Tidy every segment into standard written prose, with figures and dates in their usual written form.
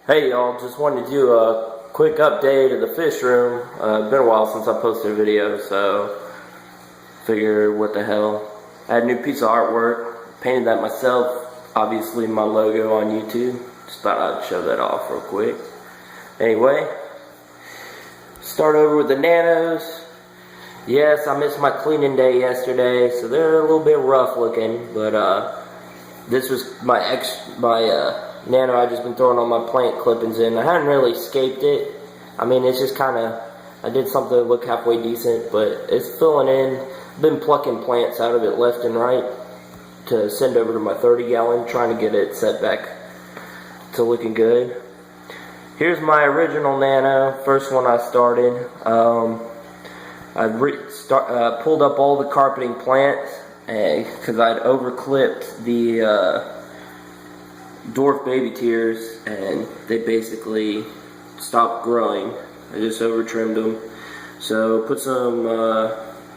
Hey y'all, just wanted to do a quick update of the fish room. It's been a while since I posted a video, so figure what the hell. I had a new piece of artwork, painted that myself, obviously my logo on YouTube. Just thought I'd show that off real quick. Anyway, start over with the nanos. Yes, I missed my cleaning day yesterday, so they're a little bit rough looking, but this was my nano I've just been throwing all my plant clippings in. I hadn't really scaped it. I mean, it's just kind of, I did something to look halfway decent, but it's filling in. I've been plucking plants out of it left and right to send over to my 30-gallon, trying to get it set back to looking good. Here's my original nano, first one I started. I pulled up all the carpeting plants because I'd overclipped the dwarf baby tears, and they basically stopped growing. I just over trimmed them. So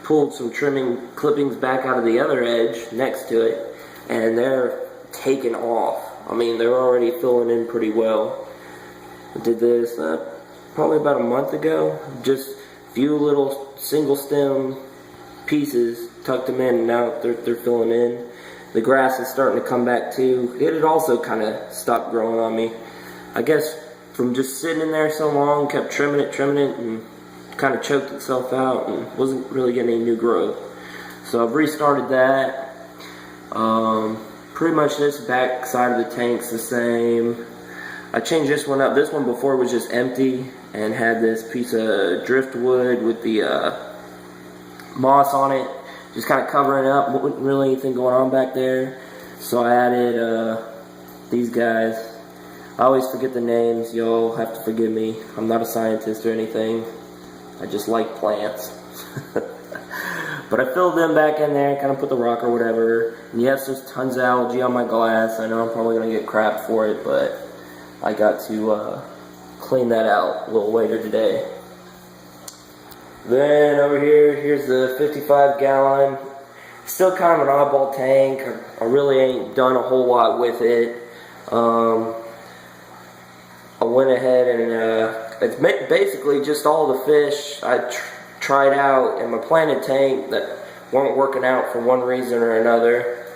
pulled some trimming clippings back out of the other edge next to it, and they're taking off. I mean, they're already filling in pretty well. I did this probably about a month ago. Just a few little single stem pieces, tucked them in, and now they're filling in. The grass is starting to come back too. It had also kind of stopped growing on me. I guess from just sitting in there so long, kept trimming it, and kind of choked itself out and wasn't really getting any new growth. So I've restarted that. Pretty much this back side of the tank's the same. I changed this one up. This one before was just empty and had this piece of driftwood with the moss on it, just kind of covering it up. Wasn't really anything going on back there. So I added these guys. I always forget the names. Y'all have to forgive me. I'm not a scientist or anything. I just like plants. But I filled them back in there, kind of put the rock or whatever. And yes, there's tons of algae on my glass. I know I'm probably going to get crap for it, but I got to clean that out a little later today. Then over here, here's the 55-gallon. Still kind of an oddball tank. I really ain't done a whole lot with it. I went ahead and it's basically just all the fish I tried out in my planted tank that weren't working out for one reason or another.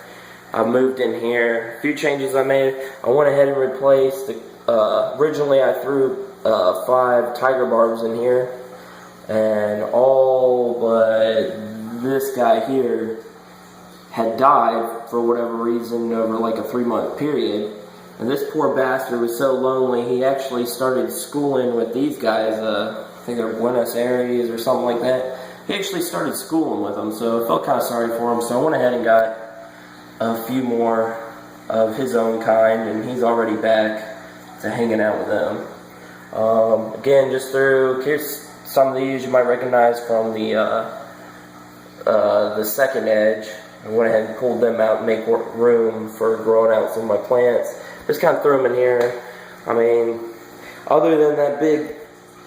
I moved in here. A few changes I made. I went ahead and replaced originally I threw 5 tiger barbs in here, and all but this guy here had died for whatever reason over like a 3-month period. And this poor bastard was so lonely, he actually started schooling with these guys. I think they're Buenos Aires or something like that. He actually started schooling with them, so I felt kind of sorry for him. So I went ahead and got a few more of his own kind, and he's already back to hanging out with them. Again, just here's some of these you might recognize from the second edge. I went ahead and pulled them out and make room for growing out some of my plants. Just kind of threw them in here. I mean, other than that big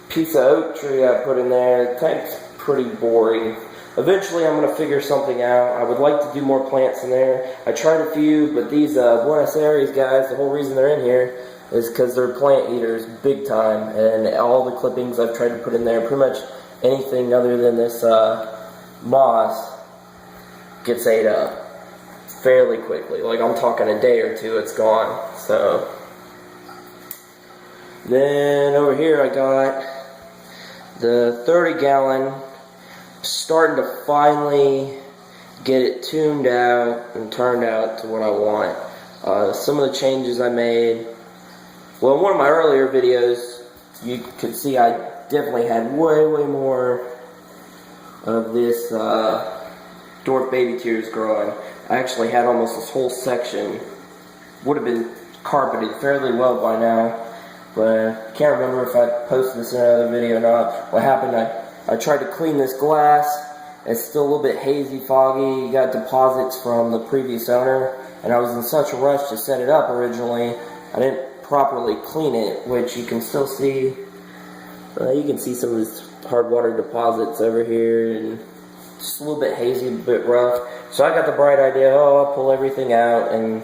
piece of oak tree I put in there, the tank's pretty boring. Eventually I'm going to figure something out. I would like to do more plants in there. I tried a few, but these Buenos Aires guys, the whole reason they're in here is because they're plant eaters big time, and all the clippings I've tried to put in there, pretty much anything other than this moss gets ate up fairly quickly. Like, I'm talking a day or two, it's gone. So then over here I got the 30-gallon, starting to finally get it tuned out and turned out to what I want. Some of the changes I made, well, in one of my earlier videos, you could see I definitely had way more of this dwarf baby tears growing. I actually had almost this whole section, would have been carpeted fairly well by now, but I can't remember if I posted this in another video or not. What happened, I tried to clean this glass. It's still a little bit hazy, foggy. You got deposits from the previous owner, and I was in such a rush to set it up originally, I didn't properly clean it, which you can still see. You can see some of these hard water deposits over here, and just a little bit hazy, a bit rough. So I got the bright idea, I'll pull everything out and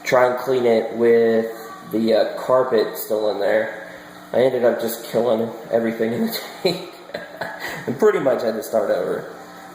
try and clean it with the carpet still in there. I ended up just killing everything in the tank and pretty much had to start over.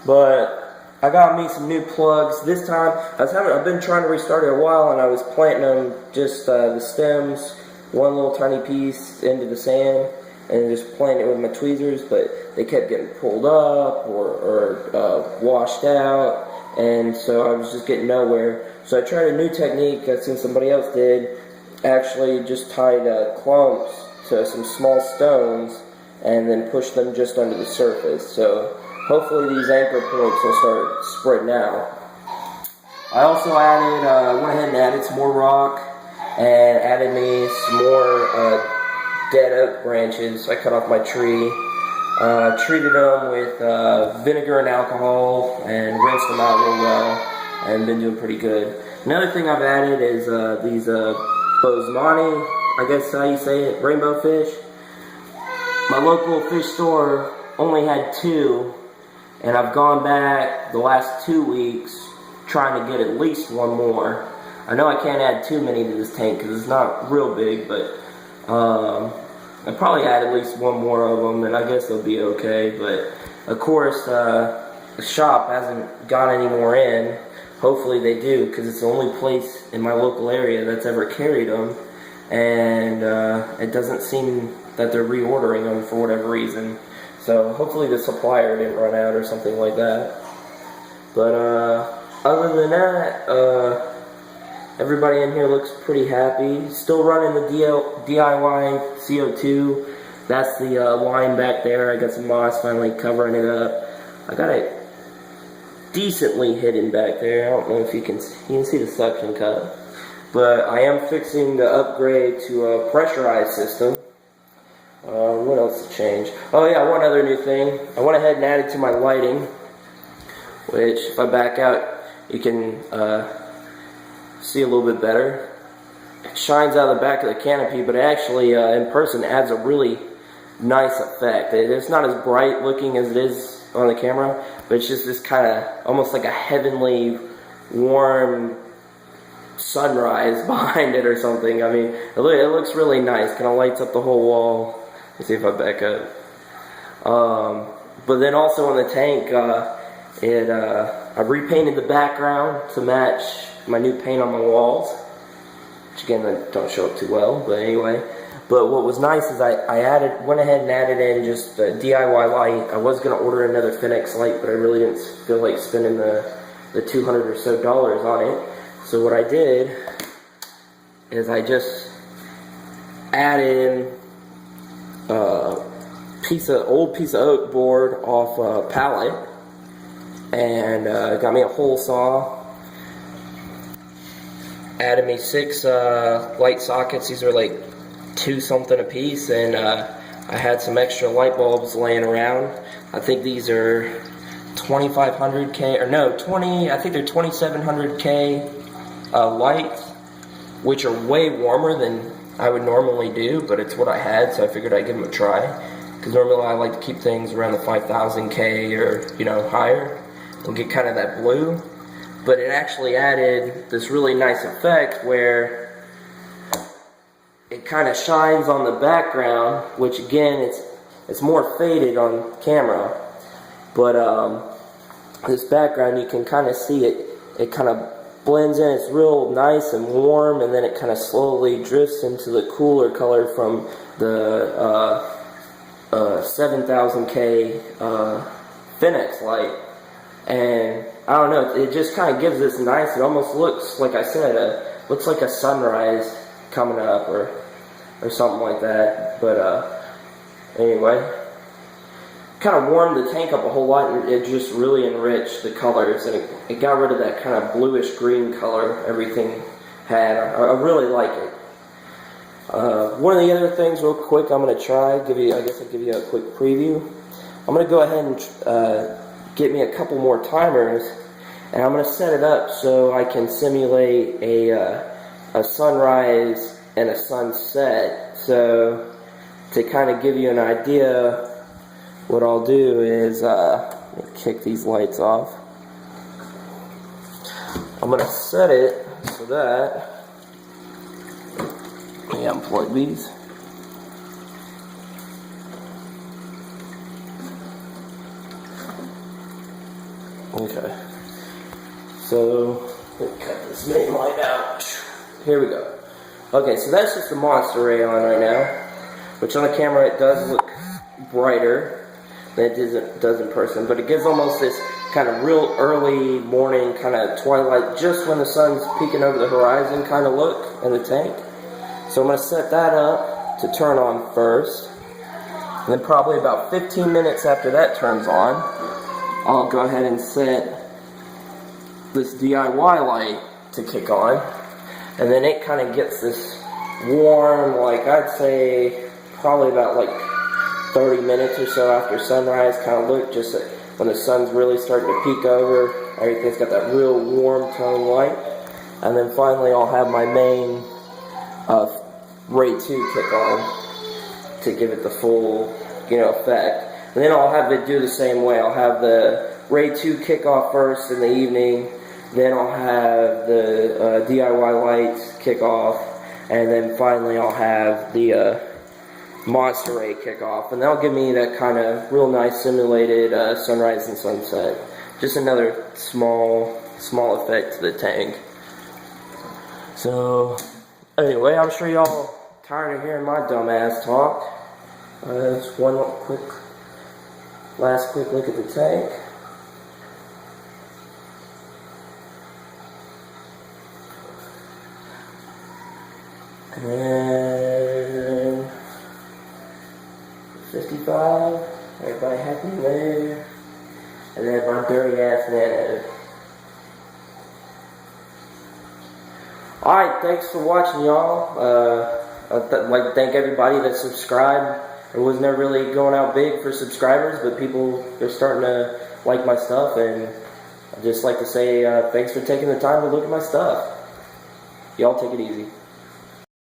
But I got me some new plugs this time. I've been trying to restart it a while, and I was planting them just the stems, one little tiny piece into the sand, and just planting it with my tweezers. But they kept getting pulled up or washed out, and so I was just getting nowhere. So I tried a new technique I've seen somebody else did. Actually, just tied clumps to some small stones, and then pushed them just under the surface. So hopefully these anchor points will start spreading out. I also went ahead and added some more rock and added me some more dead oak branches I cut off my tree. Treated them with vinegar and alcohol and rinsed them out real well, and been doing pretty good. Another thing I've added is these bosemani, I guess how you say it, rainbow fish. My local fish store only had 2. And I've gone back the last 2 weeks trying to get at least one more. I know I can't add too many to this tank because it's not real big, but I'll probably add at least one more of them, and I guess they'll be okay. But of course, the shop hasn't got any more in. Hopefully they do, because it's the only place in my local area that's ever carried them, and it doesn't seem that they're reordering them for whatever reason. So hopefully the supplier didn't run out or something like that. But other than that, everybody in here looks pretty happy. Still running the DIY CO2. That's the line back there. I got some moss finally covering it up. I got it decently hidden back there. I don't know if you can see the suction cup. But I am fixing to upgrade to a pressurized system. What else to change? Oh yeah, one other new thing. I went ahead and added to my lighting, which if I back out, you can see a little bit better. It shines out of the back of the canopy, but it actually, in person, adds a really nice effect. It's not as bright looking as it is on the camera, but it's just this kind of, almost like a heavenly, warm sunrise behind it or something. I mean, it looks really nice. Kind of lights up the whole wall. Let's see if I back up. But then also in the tank, I repainted the background to match my new paint on my walls, which again don't show up too well, but anyway. But what was nice is I went ahead and added in just a DIY light. I was gonna order another Finex light, but I really didn't feel like spending the $200 or so on it. So what I did is I just added old piece of oak board off a pallet, and got me a hole saw. Added me 6 light sockets. These are like 2 something a piece, and I had some extra light bulbs laying around. I think these are 2500K, or no, I think they're 2700K lights, which are way warmer than I would normally do, but it's what I had, so I figured I'd give them a try. Because normally I like to keep things around the 5000K or, higher, and get kind of that blue. But it actually added this really nice effect where it kind of shines on the background, which again, it's more faded on camera. But this background, you can kind of see it kind of blends in. It's real nice and warm, and then it kind of slowly drifts into the cooler color from the 7000K Finex light. And I don't know, it just kind of gives this nice, it almost looks, like I said, looks like a sunrise coming up or something like that. But anyway, kind of warmed the tank up a whole lot, and it just really enriched the colors, and it got rid of that kind of bluish green color everything had. I really like it. One of the other things real quick I'm going to try, I guess I'll give you a quick preview. I'm going to go ahead and get me a couple more timers, and I'm going to set it up so I can simulate a sunrise and a sunset. So to kind of give you an idea, what I'll do is let me kick these lights off. I'm going to set it so that unplug these. Okay. So, let me cut this main light out. Here we go. Okay, so that's just the monster ray on right now, which on the camera it does look brighter than it does in person, but it gives almost this kind of real early morning, kind of twilight, just when the sun's peeking over the horizon kind of look in the tank. So I'm going to set that up to turn on first, and then probably about 15 minutes after that turns on, I'll go ahead and set this DIY light to kick on, and then it kind of gets this warm, like I'd say probably about like 30 minutes or so after sunrise kind of look, just when the sun's really starting to peek over, everything's got that real warm tone light. And then finally I'll have my main Ray 2 kick on to give it the full, effect. And then I'll have it do the same way. I'll have the Ray 2 kick off first in the evening, then I'll have the DIY lights kick off, and then finally I'll have the Monster Ray kick off, and that'll give me that kind of real nice simulated sunrise and sunset. Just another small effect to the tank. So anyway, I'm sure y'all tired of hearing my dumb ass talk. Just one last quick look at the tank. And 55, everybody happy there, and then my dirty ass nano. Alright, thanks for watching, y'all. I'd like to thank everybody that subscribed. It was never really going out big for subscribers, but people are starting to like my stuff, and I'd just like to say thanks for taking the time to look at my stuff. Y'all take it easy.